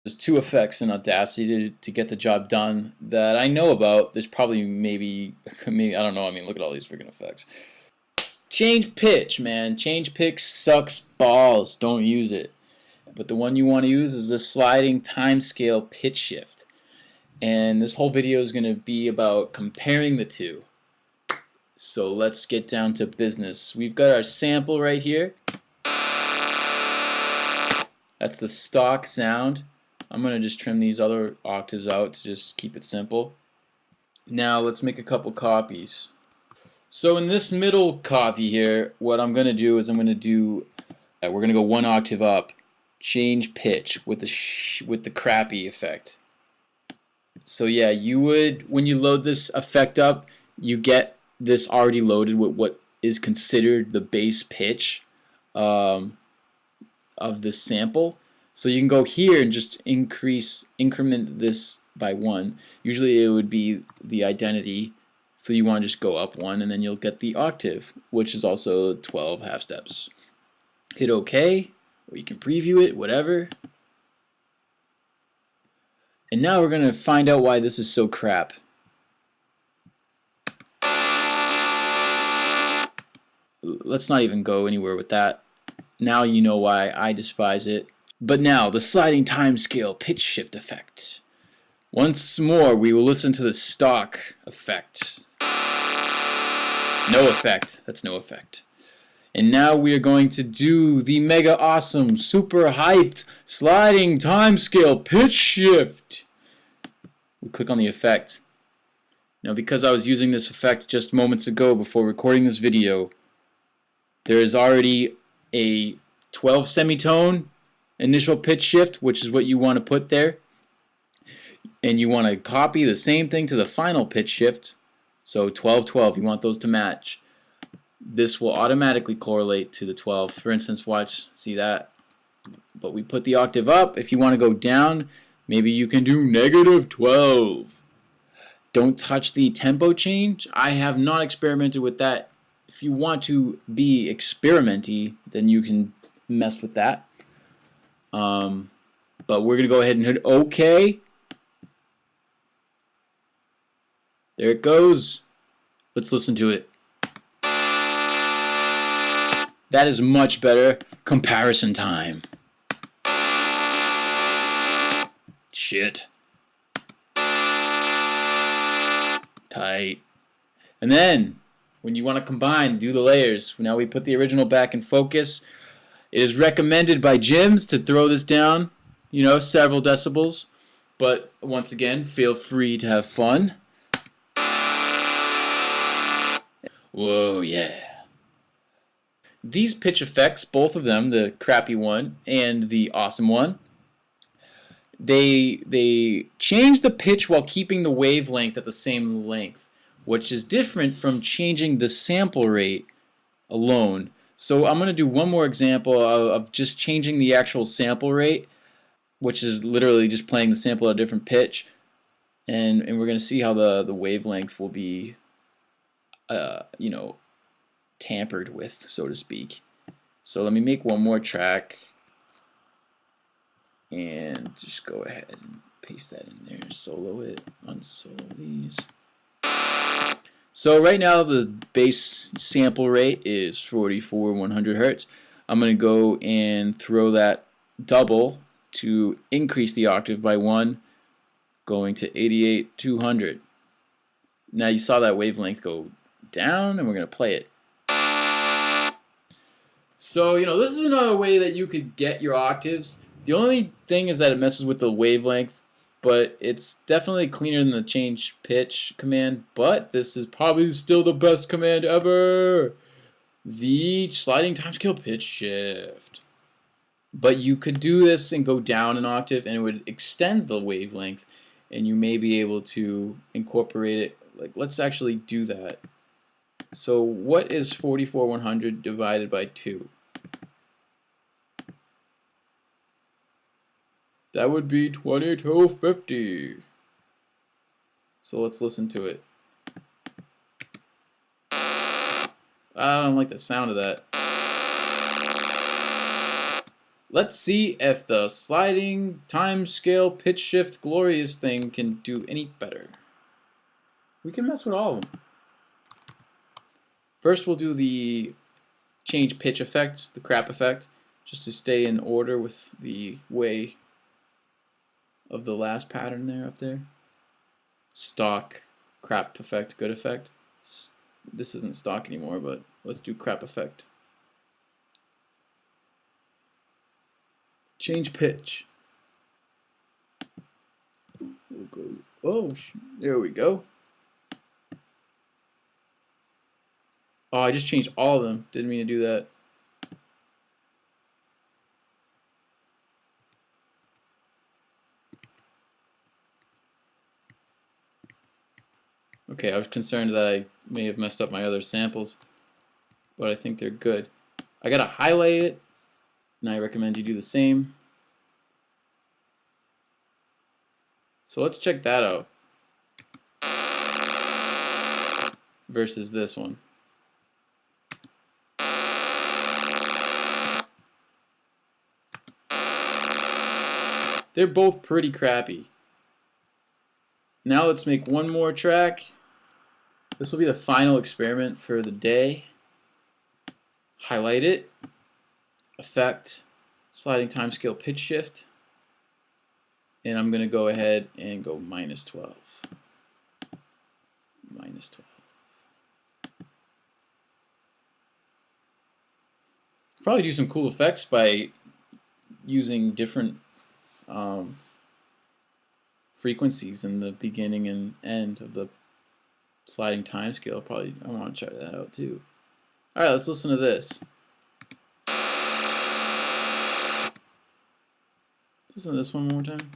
There's two effects in Audacity to get the job done that I know about. There's probably maybe I don't know. I mean, look at all these freaking effects. Change pitch, man. Change pitch sucks balls. Don't use it. But the one you want to use is the sliding time scale pitch shift. And this whole video is going to be about comparing the two. So let's get down to business. We've got our sample right here. That's the stock sound. I'm going to just trim these other octaves out to just keep it simple. Now let's make a couple copies. So in this middle copy here, what I'm going to do is we're going to go one octave up, change pitch with the crappy effect. So yeah, you would, when you load this effect up, you get this already loaded with what is considered the base pitch of this sample. So you can go here and just increment this by 1. Usually it would be the identity, so you want to just go up 1 and then you'll get the octave, which is also 12 half steps. Hit OK, or you can preview it, whatever. And now we're going to find out why this is so crap. Let's not even go anywhere with that. Now you know why I despise it. But now, the sliding time scale pitch shift effect. Once more, we will listen to the stock effect. No effect. That's no effect. And now we are going to do the mega awesome, super hyped sliding time scale pitch shift. We click on the effect. Now, because I was using this effect just moments ago before recording this video, there is already a 12 semitone initial pitch shift, which is what you want to put there, and you want to copy the same thing to the final pitch shift. So 12 12, you want those to match. This will automatically correlate to the 12. For instance, watch, see that? But we put the octave up. If you want to go down, maybe you can do -12. Don't touch the tempo change. I have not experimented with that. If you want to be experimenty, then you can mess with that. But we're going to go ahead and hit OK. There it goes. Let's listen to it. That is much better. Comparison time. Shit. Tight. And then, when you want to combine, do the layers. Now we put the original back in focus. It is recommended by gyms to throw this down, you know, several decibels. But once again, feel free to have fun. Whoa, yeah. These pitch effects, both of them, the crappy one and the awesome one, they change the pitch while keeping the wavelength at the same length, which is different from changing the sample rate alone. So I'm going to do one more example of just changing the actual sample rate, which is literally just playing the sample at a different pitch, and we're going to see how the wavelength will be, you know, tampered with, so to speak. So let me make one more track and just go ahead and paste that in there, solo it, unsolo these. So right now the base sample rate is 44/100 Hertz. I'm going to go and throw that double to increase the octave by 1, going to 88/200. Now you saw that wavelength go down, and we're going to play it. So, you know, this is another way that you could get your octaves. The only thing is that it messes with the wavelength, but it's definitely cleaner than the change pitch command. But this is probably still the best command ever, the sliding timescale pitch shift. But you could do this and go down an octave, and it would extend the wavelength, and you may be able to incorporate it. Like, let's actually do that. So what is 44/100 divided by 2? That would be 2250. So let's listen to it. I don't like the sound of that. Let's see if the sliding time scale pitch shift glorious thing can do any better. We can mess with all of them. First we'll do the change pitch effect, the crap effect, just to stay in order with the way of the last pattern there up there. Stock, crap effect, good effect. This isn't stock anymore, but let's do crap effect. Change pitch. We'll go, oh, there we go. Oh, I just changed all of them. Didn't mean to do that. Okay, I was concerned that I may have messed up my other samples, but I think they're good. I gotta highlight it, and I recommend you do the same. So let's check that out versus this one. They're both pretty crappy. Now let's make one more track. This will be the final experiment for the day. Highlight it, effect, sliding time scale pitch shift, and I'm going to go ahead and go -12. -12. Probably do some cool effects by using different frequencies in the beginning and end of the sliding time scale. Probably I want to try that out too. Alright, let's listen to this. Listen to this one more time.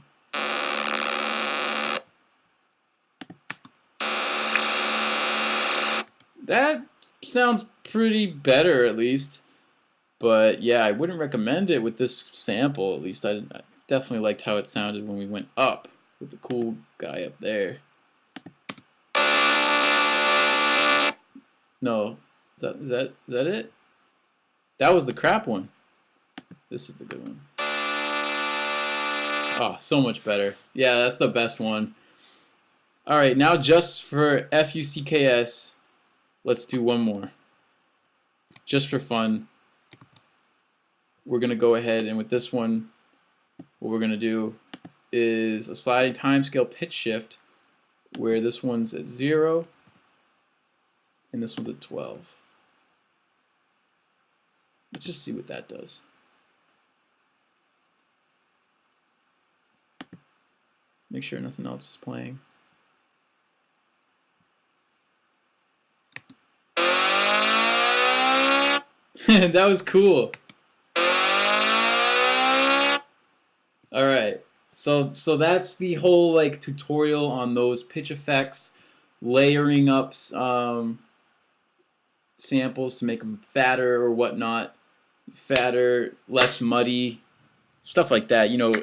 That sounds pretty better, at least. But yeah, I wouldn't recommend it with this sample. At least I definitely liked how it sounded when we went up with the cool guy up there. No, is that it? That was the crap one. This is the good one. Oh, so much better. Yeah, that's the best one. All right, now just for FUCKS, let's do one more. Just for fun. We're going to go ahead and with this one, what we're going to do is a sliding time scale pitch shift where this one's at 0 and this one's at 12. Let's just see what that does. Make sure nothing else is playing. That was cool. All right, so that's the whole like tutorial on those pitch effects, layering up samples to make them fatter or whatnot, fatter, less muddy, stuff like that. You know,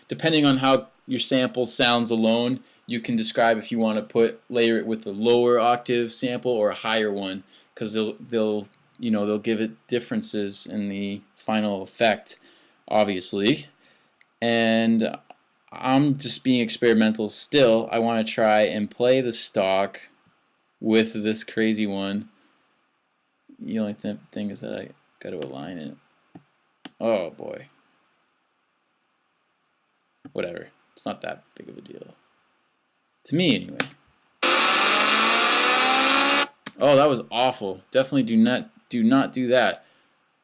depending on how your sample sounds alone, you can describe if you want to layer it with a lower octave sample or a higher one, because they'll give it differences in the final effect, obviously. And I'm just being experimental still. I want to try and play the stock with this crazy one. The only thing is that I got to align it. Oh boy. Whatever. It's not that big of a deal. To me, anyway. Oh, that was awful. Definitely do not do that.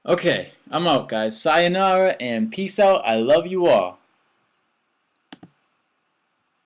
Okay, I'm out, guys. Sayonara and peace out. I love you all.